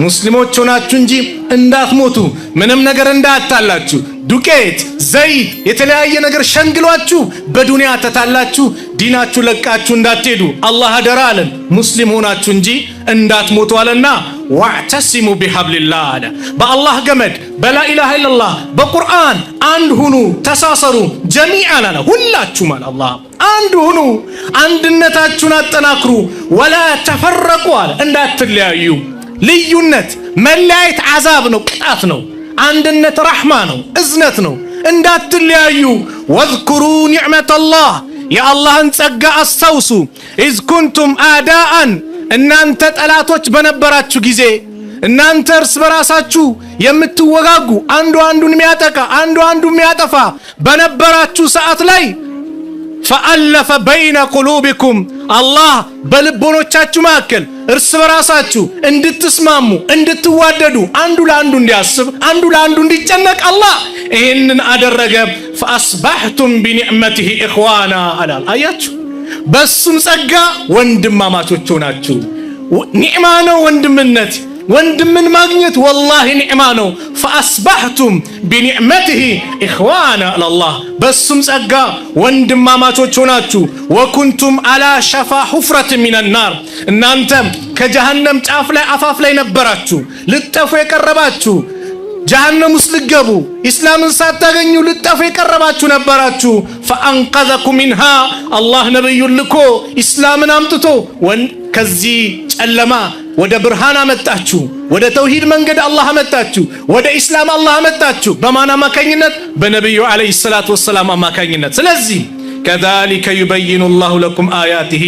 ሙስሊሞች ሆናችሁ እንጂ እንዳትሞቱ ምንም ነገር እንዳታላችሁ ዱቄት ዘይት የተለያየ ነገር ሸንግሏችሁ በዱንያ ተታላችሁ ዲናችሁ ለቃችሁ እንዳትሄዱ አላህ አደራ አለን። ሙስሊም ሆናችሁ እንጂ እንዳትሞቱ አለና ወዕተሲሙ ቢሐብሊላህ አለ። በአላህ ገመድ በላኢላሃ ኢላላህ በቁርአን አንድ ሁኑ ተሳሰሩ ጀሚዓን አለ። ሁላችሁም አለ አላህ አንድ ሁኑ አንድነታችሁን አጠናክሩ ወላ ተፈረቁ አለ። እንዳትለያዩ ልዩነት መለያየት አዛብ ነው ቅጣት ነው። አንድነት ረሕማ ነው እዝነት ነው። እንዳትለያዩ ወዝኩሩ ኒዕመተላህ የአላህን ጸጋ አስታውሱ ኢዝ ኩንቱም አዳአን እናንተ ጠላቶች በነበራችሁ ጊዜ እናንተ እርስ በራሳችሁ የምትወጋጉ አንዱ አንዱን የሚያጠቃ አንዱ አንዱን የሚያጠፋ በነበራችሁ ሰዓት ላይ ፈአለፈ በይነ ቁሉቢኩም አላህ በልቦኖቻችሁ መካከል እርስ በራሳችሁ እንድትስማሙ እንድትዋደዱ አንዱ ለአንዱ እንዲያስብ አንዱ ለአንዱ እንዲጨነቅ አላህ ይህንን አደረገ። ፈአስባሕቱም ቢኒዕመቲሂ ኢኽዋና አላል። አያችሁ በሱም ጸጋ ወንድማማቾች ሆናችሁ። ኒዕማ ነው ወንድምነት ወንድምን ማግኘት ወላሂ ኒዕማ ነው። ፈአስባሕቱም ቢኒዕመቲሂ ኢኽዋና አላህ በሱም ጸጋ ወንድማማቾች ሆናችሁ። ወኩንቱም አላ ሸፋ ሁፍረት ሚነናር እናንተም ከጀሃነም ጫፍ ላይ አፋፍ ላይ ነበራችሁ ልጠፉ የቀረባችሁ ጀሃነም ውስጥ ልገቡ ኢስላምን ሳታገኙ ልጠፉ የቀረባችሁ ነበራችሁ። ፈአንቀዘኩም ሚንሃ አላህ ነብዩን ልኮ ኢስላምን አምጥቶ ከዚህ ጨለማ ወደ ብርሃን አመጣችሁ። ወደ ተውሂድ መንገድ አላህ አመጣችሁ። ወደ ኢስላም አላህ አመጣችሁ። በማን አማካኝነት? በነብዩ አለይሂ ሰላቱ ወሰላም አማካኝነት። ስለዚህ ከዛሊከ ዩበይኑ ላሁ ለኩም አያቲሂ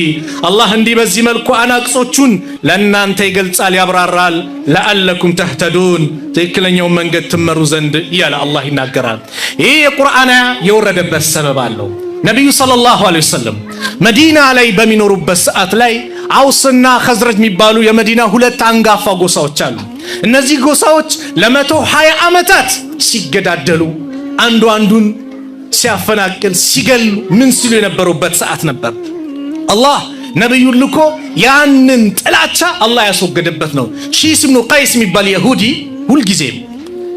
አላህ እንዲህ በዚህ መልኩ አናቅጾቹን ለእናንተ ይገልጻል ያብራራል። ለአለኩም ተህተዱን ትክክለኛውን መንገድ ትመሩ ዘንድ እያለ አላህ ይናገራል። ይህ የቁርአን የወረደበት ሰበብ አለው። ነቢዩ ሰለላሁ ዐለይሂ ወሰለም መዲና ላይ በሚኖሩበት ሰዓት ላይ አውስና ኸዝረጅ የሚባሉ የመዲና ሁለት አንጋፋ ጎሳዎች አሉ። እነዚህ ጎሳዎች ለ120 ዓመታት ሲገዳደሉ አንዱ አንዱን ሲያፈናቅል ሲገሉ ምን ሲሉ የነበሩበት ሰዓት ነበር። አላህ ነብዩን ልኮ ያንን ጥላቻ አላህ ያስወገደበት ነው። ሺስ ኢብኑ ቀይስ የሚባል ይሁዲ ሁልጊዜም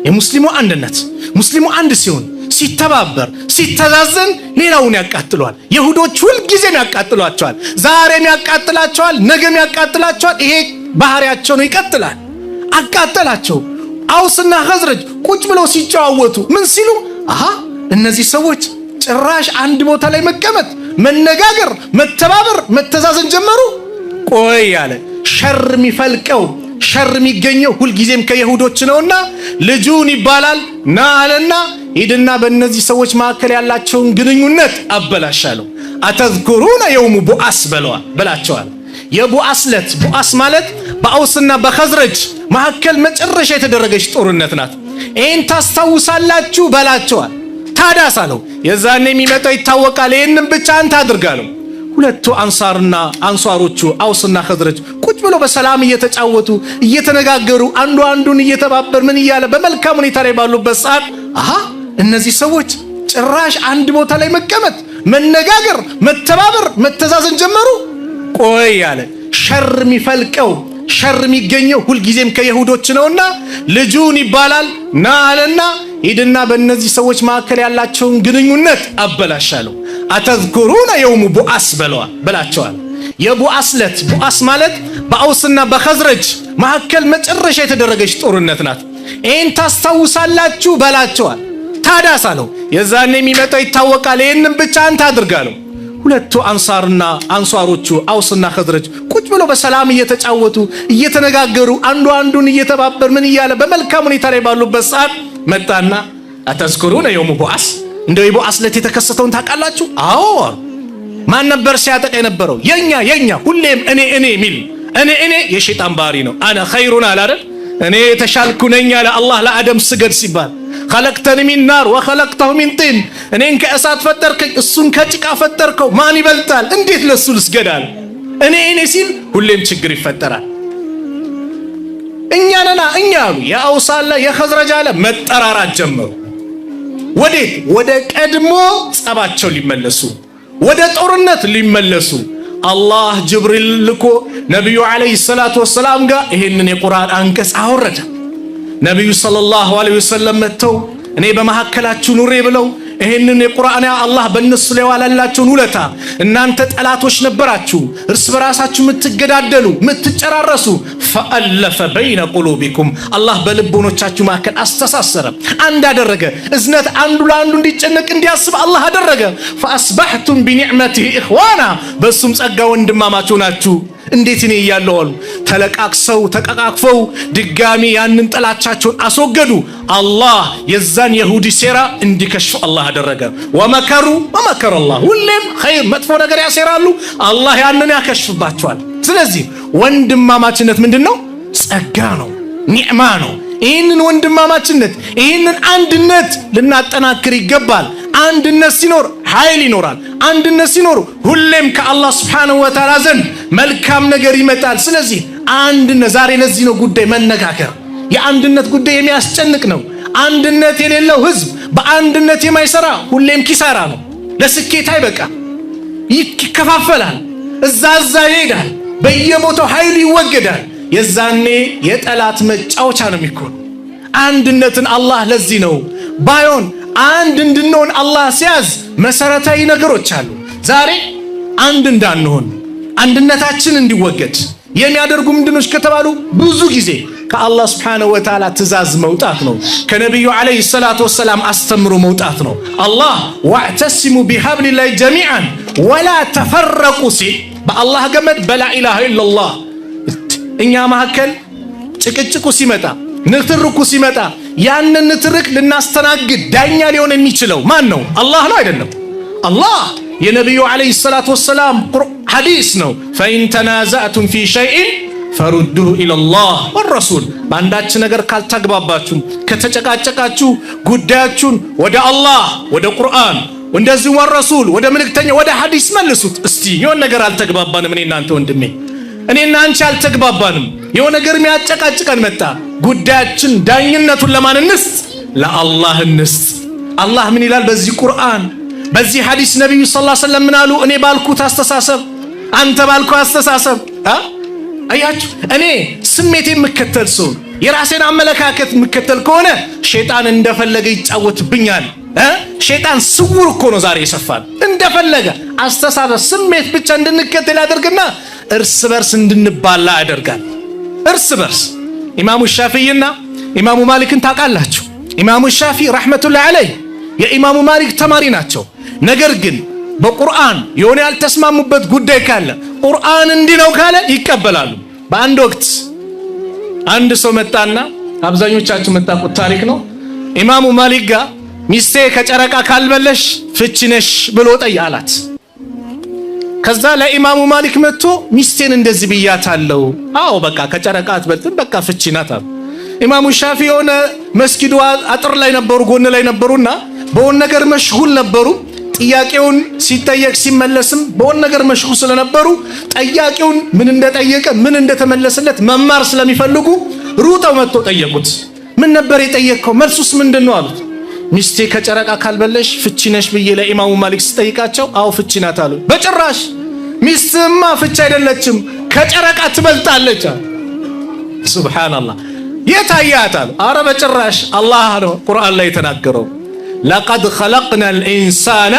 የሙስሊሙ አንድነት ሙስሊሙ አንድ ሲሆን ሲተባበር ሲተዛዘን ሌላውን ያቃጥሏል። ይሁዶች ሁልጊዜም ያቃጥሏቸዋል። ዛሬም ያቃጥላቸዋል፣ ነገም ያቃጥላቸዋል። ይሄ ባህሪያቸው ነው፣ ይቀጥላል። አቃጠላቸው። አውስና ኸዝረጅ ቁጭ ብለው ሲጨዋወቱ ምን ሲሉ እነዚህ ሰዎች ጭራሽ አንድ ቦታ ላይ መቀመጥ መነጋገር መተባበር መተዛዘን ጀመሩ። ቆይ ያለ ሸር የሚፈልቀው ሸር የሚገኘው ሁልጊዜም ከይሁዶች ነውና ልጁን ይባላል ና አለና ሂድና በእነዚህ ሰዎች መካከል ያላቸውን ግንኙነት አበላሻለሁ። አተዝኩሩነ የውሙ ቡአስ በላቸዋል። የቡአስ ዕለት ቡአስ ማለት በአውስና በኸዝረጅ መካከል መጨረሻ የተደረገች ጦርነት ናት። ይህን ታስታውሳላችሁ በላቸዋል። ታዳስ አለው የዛኔ የሚመጣው ይታወቃል። ይህንን ብቻ አንተ አድርጋለሁ። ሁለቱ አንሷሮቹ አውስና ኸዝረጅ ቁጭ ብለው በሰላም እየተጫወቱ እየተነጋገሩ አንዱ አንዱን እየተባበር ምን እያለ በመልካም ሁኔታ ላይ ባሉበት ሰዓት እነዚህ ሰዎች ጭራሽ አንድ ቦታ ላይ መቀመጥ መነጋገር መተባበር መተዛዘን ጀመሩ። ቆይ ያለ ሸር የሚፈልቀው ሸር የሚገኘው ሁልጊዜም ከይሁዶች ነውና ልጁን ይባላል ና አለና ሂድና በእነዚህ ሰዎች መካከል ያላቸውን ግንኙነት አበላሻለሁ። አተዝኩሩነ የውሙ ቡአስ በላቸዋል። የቡአስ ዕለት ቡአስ ማለት በአውስና በኸዝረጅ መካከል መጨረሻ የተደረገች ጦርነት ናት። ይህን ታስታውሳላችሁ በላቸዋል። ታዳስ አለው የዛኔ የሚመጣው ይታወቃል። ይህንን ብቻ አንተ አድርጋለሁ። ሁለቱ አንሷሮቹ አውስና ኸዝረጅ ቁጭ ብለው በሰላም እየተጫወቱ እየተነጋገሩ አንዱ አንዱን እየተባበር ምን እያለ በመልካም ሁኔታ ላይ ባሉበት ሰዓት መጣና አተዝኩሩነ የውሙ ቡአስ እንደው የቡአስ ዕለት የተከሰተውን ታውቃላችሁ? አዎ። ማን ነበር ሲያጠቃ የነበረው? የኛ ሁሌም እኔ ሚል እኔ የሸይጣን ባህሪ ነው። አነ ኸይሩን አለ አይደል? እኔ የተሻልኩ ነኝ አለ አላህ ለአደም ስገድ ሲባል خلقتني من نار وخلقته من طين እኔን ከእሳት ፈጠርከኝ እሱን ከጭቃ ፈጠርከው ማን ይበልጣል? እንዴት ለሱ ልስገዳል? እኔ ሲል ሁሌም ችግር ይፈጠራል። እኛ አሉ የአውሳላ የኸዝረጅ አለ መጠራራት ጀመሩ። ወዴት? ወደ ቀድሞ ጸባቸው ሊመለሱ ወደ ጦርነት ሊመለሱ አላህ ጅብሪል ልኮ ነብዩ አለይሂ ሰላቱ ወሰላም ጋር ይሄንን የቁርአን አንቀጽ አወረደ። ነብዩ ሰለላሁ ዐለይሂ ወሰለም መተው እኔ በመሐከላችሁ ኑሬ ብለው ይሄንን የቁርአን አላህ በእነሱ ላይ ዋላላችሁን ውለታ እናንተ ጠላቶች ነበራችሁ፣ እርስ በራሳችሁ የምትገዳደሉ የምትጨራረሱ ፈአለፈ በይነ ቁሉቢኩም አላህ በልቦኖቻችሁ መካከል አስተሳሰረ፣ አንድ አደረገ። እዝነት አንዱ ለአንዱ እንዲጨነቅ እንዲያስብ አላህ አደረገ። ፈአስበሕቱም ቢኒዕመቲሂ ኢኽዋና በሱም ጸጋ ወንድማማች ናችሁ። እንዴት እኔ እያለሁ አሉ ተለቃቅሰው ተቀቃቅፈው ድጋሚ ያንን ጥላቻቸውን አስወገዱ። አላህ የዛን የሁዲ ሴራ እንዲከሽፍ አላህ አደረገ። ወመከሩ ወመከረ አላህ። ሁሌም ኸይር መጥፎ ነገር ያሴራሉ፣ አላህ ያንን ያከሽፍባቸዋል። ስለዚህ ወንድማማችነት ምንድነው? ጸጋ ነው፣ ኒዕማ ነው። ይህንን ወንድማማችነት ይህንን አንድነት ልናጠናክር ይገባል። አንድነት ሲኖር ኃይል ይኖራል። አንድነት ሲኖር ሁሌም ከአላህ Subhanahu Wa Ta'ala ዘንድ መልካም ነገር ይመጣል። ስለዚህ አንድነት ዛሬ ለዚህ ነው ጉዳይ መነጋገር። የአንድነት ጉዳይ የሚያስጨንቅ ነው። አንድነት የሌለው ህዝብ በአንድነት የማይሰራ ሁሌም ኪሳራ ነው። ለስኬት አይበቃ፣ ይከፋፈላል፣ እዛ ይሄዳል፣ በየቦታው ኃይል ይወገዳል። የዛኔ የጠላት መጫወቻ ነው የሚሆነው። አንድነትን አላህ ለዚህ ነው ባዮን አንድ እንድንሆን አላህ ሲያዝ መሰረታዊ ነገሮች አሉ። ዛሬ አንድ እንዳንሆን አንድነታችን እንዲወገድ የሚያደርጉ ምንድነው ከተባሉ ብዙ ጊዜ ከአላህ Subhanahu Wa Ta'ala ትእዛዝ መውጣት ነው። ከነብዩ አለይሂ ሰላቱ ወሰላም አስተምሮ መውጣት ነው። አላህ ወዕተሲሙ ቢሐብሊላሂ ጀሚዓን ወላ ተፈረቁ ሲል በአላህ ገመድ በላ ኢላሃ ኢላላህ እኛ መካከል ጭቅጭቁ ሲመጣ ንትርኩ ሲመጣ ያንን ንትርክ ልናስተናግድ ዳኛ ሊሆን የሚችለው ማን ነው? አላህ ነው አይደለም? አላህ የነብዩ አለይሂ ሰላቱ ወሰላም ሐዲስ ነው። ፈኢን ተናዛዕቱም ፊ ሸይኢን ፈሩዱሁ ኢለላህ ወረሱል። በአንዳች ነገር ካልተግባባችሁ ከተጨቃጨቃችሁ ጉዳያችሁን ወደ አላህ ወደ ቁርአን እንደዚህ ወረሱል ወደ መልእክተኛ ወደ ሐዲስ መልሱት። እስቲ የሆነ ነገር አልተግባባንም እኔ እናንተ ወንድሜ እኔና አንቺ አልተግባባንም፣ የሆነ ነገር የሚያጨቃጭቀን መጣ። ጉዳያችን ዳኝነቱን ለማን እንስጥ? ለአላህ እንስጥ። አላህ ምን ይላል በዚህ ቁርአን በዚህ ሐዲስ? ነብዩ ሰለላሁ ዐለይሂ ወሰለም ምን አሉ? እኔ ባልኩት አስተሳሰብ አንተ ባልኩት አስተሳሰብ አያችሁ፣ እኔ ስሜት የምከተል ሰው የራሴን አመለካከት የምከተል ከሆነ ሸይጣን እንደፈለገ ይጫወትብኛል። ሸይጣን ስውር እኮ ነው ዛሬ የሰፋን። እንደፈለገ አስተሳሰብ ስሜት ብቻ እንድንከተል ያደርግና እርስ በርስ እንድንባላ ያደርጋል። እርስ በርስ ኢማሙ ሻፊዒና ኢማሙ ማሊክን ታውቃላችሁ? ኢማሙ ሻፊዒ ረሕመቱላሂ ዐለይህ የኢማሙ ማሊክ ተማሪ ናቸው። ነገር ግን በቁርአን የሆነ ያልተስማሙበት ጉዳይ ካለ ቁርአን እንዲህ ነው ካለ ይቀበላሉ። በአንድ ወቅት አንድ ሰው መጣና አብዛኞቻችሁ የምታውቁት ታሪክ ነው። ኢማሙ ማሊክ ጋር ሚስቴ ከጨረቃ ካልበለሽ ፍቺ ነሽ ብሎ ጠያላት። ከዛ ለኢማሙ ማሊክ መጥቶ ሚስቴን እንደዚህ ብያታለሁ፣ አዎ በቃ ከጨረቃ አትበልጥም በቃ ፍቺ ናት አሉ። ኢማሙ ሻፊዒ የሆነ መስጊዱ አጥር ላይ ነበሩ፣ ጎን ላይ ነበሩና በሆነ ነገር መሽጉል ነበሩ። ጥያቄውን ሲጠየቅ ሲመለስም በሆነ ነገር መሽጉል ስለነበሩ ጠያቂውን ምን እንደጠየቀ ምን እንደተመለሰለት መማር ስለሚፈልጉ ሩጠው መጥቶ ጠየቁት። ምን ነበር የጠየቀው? መልሱስ ምንድነው አሉት። ሚስቴ ከጨረቃ ካልበለሽ ፍቺ ነሽ ብዬ ለኢማሙ ማሊክ ስጠይቃቸው አዎ ፍቺ ናት አሉ። በጭራሽ ሚስትማ ፍቺ አይደለችም ከጨረቃ ትበልጣለች። ሱብሃንአላህ የታያት አሉ። አረ በጭራሽ አላህ ነው ቁርአን ላይ የተናገረው ለቀድ ኸለቅነል ኢንሳነ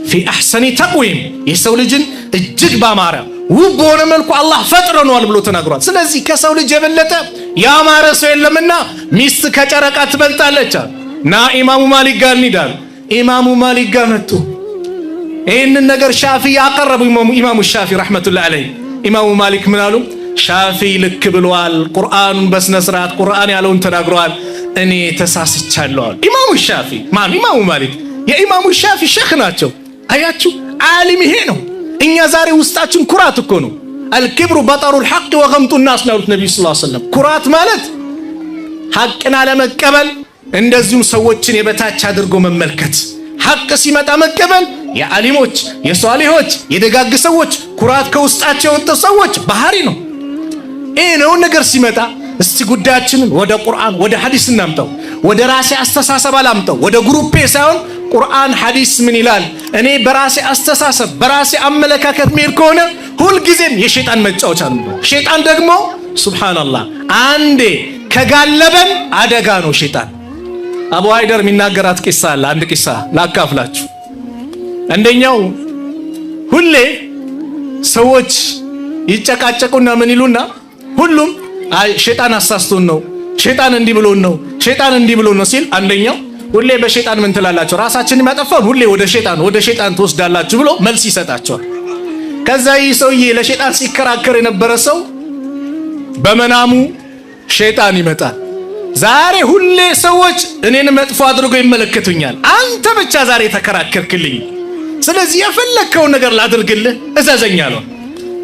ፊ አሕሰኒ ተቅዊም የሰው ልጅን እጅግ ባማረ ውብ በሆነ መልኩ አላህ ፈጥረነዋል ብሎ ተናግሯል። ስለዚህ ከሰው ልጅ የበለጠ ያማረ ሰው የለምና ሚስት ከጨረቃ ትበልጣለች አሉ። ና ኢማሙ ማሊክ ጋር እንሂዳሉ። ኢማሙ ማሊክ ጋር መጡ። ይህንን ነገር ሻፊዒ ያቀረቡ ኢማሙ ሻፊዒ ረሕመቱላሂ ዐለይህ ኢማሙ ማሊክ ምን አሉ? ሻፊዒ ልክ ብለዋል፣ ቁርአኑን በስነ ስርዓት ቁርአን ያለውን ተናግረዋል፣ እኔ ተሳስቻለሁ አሉ። ኢማሙ ሻፊዒ ማን? ኢማሙ ማሊክ የኢማሙ ሻፊዒ ሼኽ ናቸው። አያችሁ ዓሊም ይሄ ነው። እኛ ዛሬ ውስጣችን ኩራት እኮ ነው። አልክብሩ በጠሩል ሐቅ ወገምጡ ናስ ነው ነብዩ ሰለላሁ ዐለይሂ ወሰለም። ኩራት ማለት ሐቅን አለመቀበል እንደዚሁም ሰዎችን የበታች አድርጎ መመልከት። ሐቅ ሲመጣ መቀበል የዓሊሞች የሷሊሆች የደጋግ ሰዎች ኩራት ከውስጣቸው የወጣ ሰዎች ባህሪ ነው። ይሄ ነው ነገር ሲመጣ እስቲ ጉዳያችንን ወደ ቁርአን ወደ ሐዲስ እናምጣው። ወደ ራሴ አስተሳሰብ አላምጣው፣ ወደ ግሩፔ ሳይሆን ቁርአን ሐዲስ ምን ይላል? እኔ በራሴ አስተሳሰብ በራሴ አመለካከት መሄድ ከሆነ ሁልጊዜም የሸይጣን መጫወቻ ነው። ሸይጣን ደግሞ ሱብሃንአላህ አንዴ ከጋለበን አደጋ ነው ሸይጣን። አቡ ሃይደር የሚናገራት ቂሳ አለ። አንድ ቂሳ ላካፍላችሁ። አንደኛው ሁሌ ሰዎች ይጨቃጨቁና ምን ይሉና ሁሉም አይ ሸይጣን አሳስቶን ነው፣ ሸይጣን እንዲህ ብሎን ነው፣ ሸይጣን እንዲህ ብሎን ነው ሲል አንደኛው ሁሌ በሸይጣን ምን ትላላችሁ? ራሳችንን የሚያጠፋን ሁሌ ወደ ሸይጣን ትወስዳላችሁ ብሎ መልስ ይሰጣቸዋል። ከዛ ይህ ሰውዬ ለሸይጣን ሲከራከር የነበረ ሰው በመናሙ ሸይጣን ይመጣል። ዛሬ ሁሌ ሰዎች እኔን መጥፎ አድርገው ይመለከቱኛል፣ አንተ ብቻ ዛሬ ተከራከርክልኝ፣ ስለዚህ የፈለከውን ነገር ላድርግልህ እዘዘኝ አለው።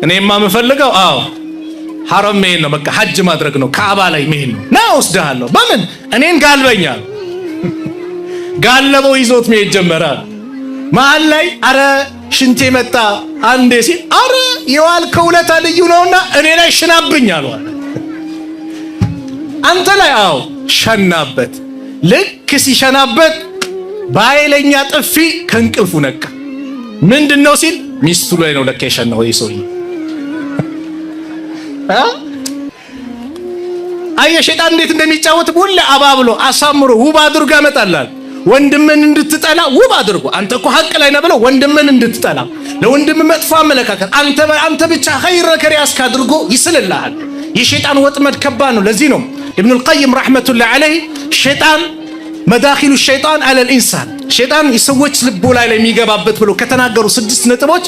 እኔማ የምፈልገው ሐረም መሄድ ነው፣ በቃ ሐጅ ማድረግ ነው፣ ካዕባ ላይ መሄድ ነው። ና ወስድሃለሁ። በምን? እኔን ጋልበኛል። ጋለበው ይዞት መሄድ ጀመረ። መሀል ላይ አረ ሽንቴ መጣ አንዴ ሲል አረ የዋልከው ውለታ ልዩ ነውና እኔ ላይ ሽናብኝ አለው። አንተ ላይ ሸናበት። ልክ ሲሸናበት በኃይለኛ ጥፊ ከእንቅልፉ ነቃ። ምንድነው ሲል ሚስቱ ላይ ነው ለካ የሸናው ይህ ሰውዬ። አየህ ሸይጣን እንዴት እንደሚጫወት ሁሌ አባብሎ አሳምሮ ውብ አድርጎ ያመጣላል። ወንድምን እንድትጠላ ውብ አድርጎ አንተ እኮ ሐቅ ላይ ነህ ብለው ወንድምን እንድትጠላ ለወንድም መጥፎ አመለካከት አንተ ብቻ ኸይር ነገር ያስክ አድርጎ ይስልልሃል። የሸይጣን ወጥመድ ከባድ ነው። ለዚህ ነው ኢብኑል ቀይም ረሕመቱላሂ ዐለይሂ ሸይጣን መዳኺሉ ሸይጣን ዐለል ኢንሳን ሸይጣን የሰዎች ልቦ ላይ የሚገባበት ብሎ ከተናገሩ 6 ነጥቦች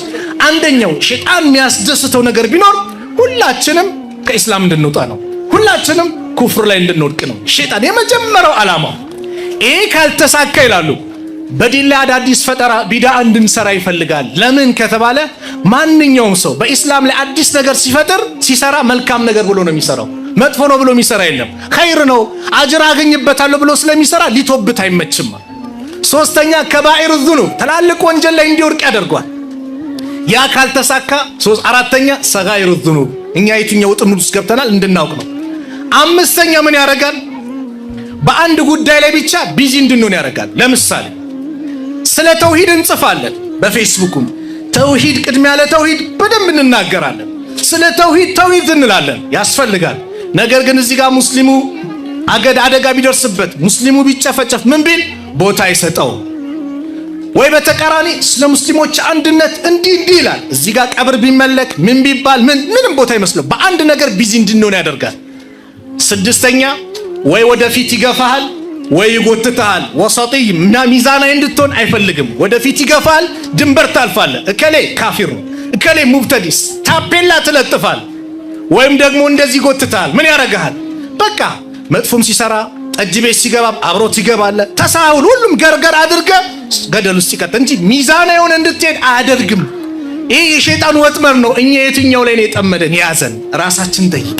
አንደኛው ሸይጣን የሚያስደስተው ነገር ቢኖር ሁላችንም ከኢስላም እንድንወጣ ነው። ሁላችንም ኩፍር ላይ እንድንወድቅ ነው ሸይጣን የመጀመሪያው ዓላማው። ይሄ ካልተሳካ ይላሉ በዲን ላይ አዳዲስ ፈጠራ ቢድዓ እንድንሰራ ይፈልጋል። ለምን ከተባለ ማንኛውም ሰው በኢስላም ላይ አዲስ ነገር ሲሰራ መልካም ነገር ብሎ ነው የሚሰራው፣ መጥፎ ነው ብሎ የሚሰራ የለም። ኸይር ነው አጅር አገኝበታለሁ ብሎ ስለሚሰራ ሊቶብት አይመችም። ሶስተኛ ከባኢር ዙኑብ ትላልቅ ወንጀል ላይ እንዲወድቅ ያደርጓል። ያ ካልተሳካ አራተኛ ሰጋኢር ዙኑብ እኛ የትኛው ጥምር ውስጥ ገብተናል እንድናውቅ ነው። አምስተኛ ምን ያደርጋል? በአንድ ጉዳይ ላይ ብቻ ቢዚ እንድንሆን ያደርጋል። ለምሳሌ ስለ ተውሂድ እንጽፋለን፣ በፌስቡክም ተውሂድ ቅድሚያ ለተውሂድ በደንብ እንናገራለን። ስለ ተውሂድ እንላለን፣ ያስፈልጋል። ነገር ግን እዚህ ጋር ሙስሊሙ አደጋ ቢደርስበት ሙስሊሙ ቢጨፈጨፍ ምን ቢል ቦታ አይሰጠው። ወይ በተቃራኒ ስለ ሙስሊሞች አንድነት እንዲህ ይላል። እዚህ ጋር ቀብር ቢመለክ ምን ቢባል ምንም ቦታ አይመስለው። በአንድ ነገር ቢዚ እንድንሆን ያደርጋል። ስድስተኛ ወይ ወደፊት ይገፋሃል ወይ ይጎትታል። ወሰጢይ ሚዛናዊ እንድትሆን አይፈልግም። ወደፊት ይገፋል፣ ድንበር ታልፋለህ። እከሌ ካፊር ነው፣ እከሌ ሙብተዲስ ታፔላ ትለጥፋል። ወይም ደግሞ እንደዚህ ይጎትታል። ምን ያደርግሃል? በቃ መጥፎም ሲሰራ ጠጅ ቤት ሲገባ አብሮት ይገባል። ተሳሁል ሁሉም ገርገር አድርገ ገደል ውስጥ ይቀጥ እንጂ ሚዛናዊ የሆነ እንድትሄድ አያደርግም። ይሄ የሸይጣን ወጥመድ ነው። እኛ የትኛው ላይ ነው የጠመደን? ያዘን ራሳችን ጠይቅ።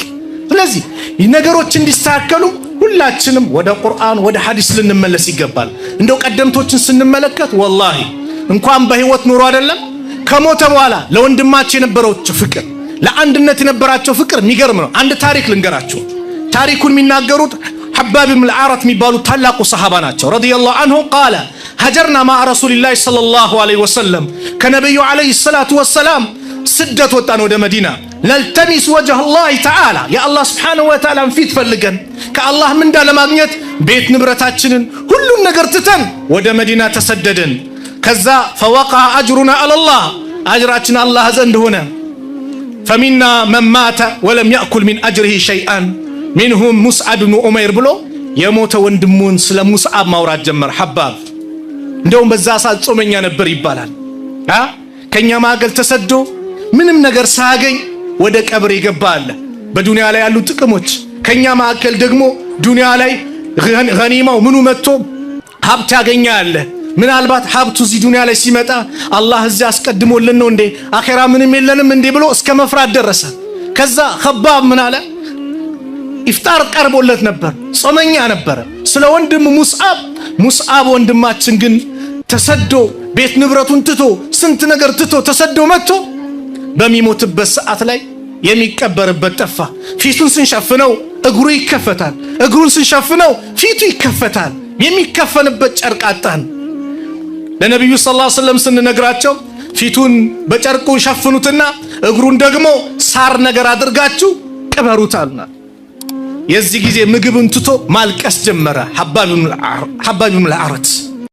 ስለዚህ ነገሮች እንዲስተካከሉ ሁላችንም ወደ ቁርአን ወደ ሐዲስ ልንመለስ ይገባል። እንደው ቀደምቶችን ስንመለከት ወላሂ እንኳን በህይወት ኑሮ አይደለም ከሞተ በኋላ ለወንድማቸው የነበራቸው ፍቅር፣ ለአንድነት የነበራቸው ፍቅር የሚገርም ነው። አንድ ታሪክ ልንገራችሁ። ታሪኩን የሚናገሩት ሐባብ ብን አልዓረት የሚባሉ ታላቁ ሰሃባ ናቸው ረዲየላሁ ዐንሁ። ቃለ ሀጀርና ማዓ ረሱሊላሂ ሰለላሁ ዐለይሂ ወሰለም ከነብዩ ዐለይሂ ሰላቱ ወሰላም ስደት ወጣን ወደ መዲና። ነልተሚስ ወጅህ አላህ ተዓላ የአላህ ስብሓነሁ ወተዓላን ፊት ፈልገን ከአላህ ምንዳ ለማግኘት ቤት ንብረታችንን ሁሉን ነገር ትተን ወደ መዲና ተሰደድን። ከዛ ፈወቃ አጅሩና አለላህ አጅራችን አላህ ዘንድ ሆነ። ፈሚና መን ማተ ወለም ያእኩል ሚን አጅሪሂ ሸይአን ሚንሁም ሙስዓብ ብኑ ዑመይር ብሎ የሞተ ወንድሙን ስለ ሙስዓብ ማውራት ጀመር ሐባብ። እንደውም በዛ ሰዓት ጾመኛ ነበር ይባላል። ከኛ ማገል ተሰዶ ምንም ነገር ሳያገኝ ወደ ቀብር የገባ አለ። በዱንያ ላይ ያሉ ጥቅሞች ከኛ ማከል ደግሞ ዱንያ ላይ ገኒማው ምኑ መጥቶ ሀብት ያገኛ አለ። ምናልባት ሀብቱ እዚህ ዱንያ ላይ ሲመጣ አላህ እዚህ አስቀድሞልን ነው እንዴ አኺራ ምንም የለንም እንዴ ብሎ እስከ መፍራት ደረሰ። ከዛ ኸባብ ምን አለ? ኢፍጣር ቀርቦለት ነበር፣ ጾመኛ ነበር። ስለ ወንድም ሙስዓብ ወንድማችን ግን ተሰዶ ቤት ንብረቱን ትቶ ስንት ነገር ትቶ ተሰዶ መጥቶ በሚሞትበት ሰዓት ላይ የሚቀበርበት ጠፋ። ፊቱን ስንሸፍነው እግሩ ይከፈታል፣ እግሩን ስንሸፍነው ፊቱ ይከፈታል። የሚከፈንበት ጨርቅ አጣን። ለነብዩ ሰለላሁ ዐለይሂ ወሰለም ስንነግራቸው ፊቱን በጨርቁ ሸፍኑትና እግሩን ደግሞ ሳር ነገር አድርጋችሁ ቅበሩታልና የዚህ ጊዜ ምግብን ትቶ ማልቀስ ጀመረ ሐባብ ኢብኑ አልአረት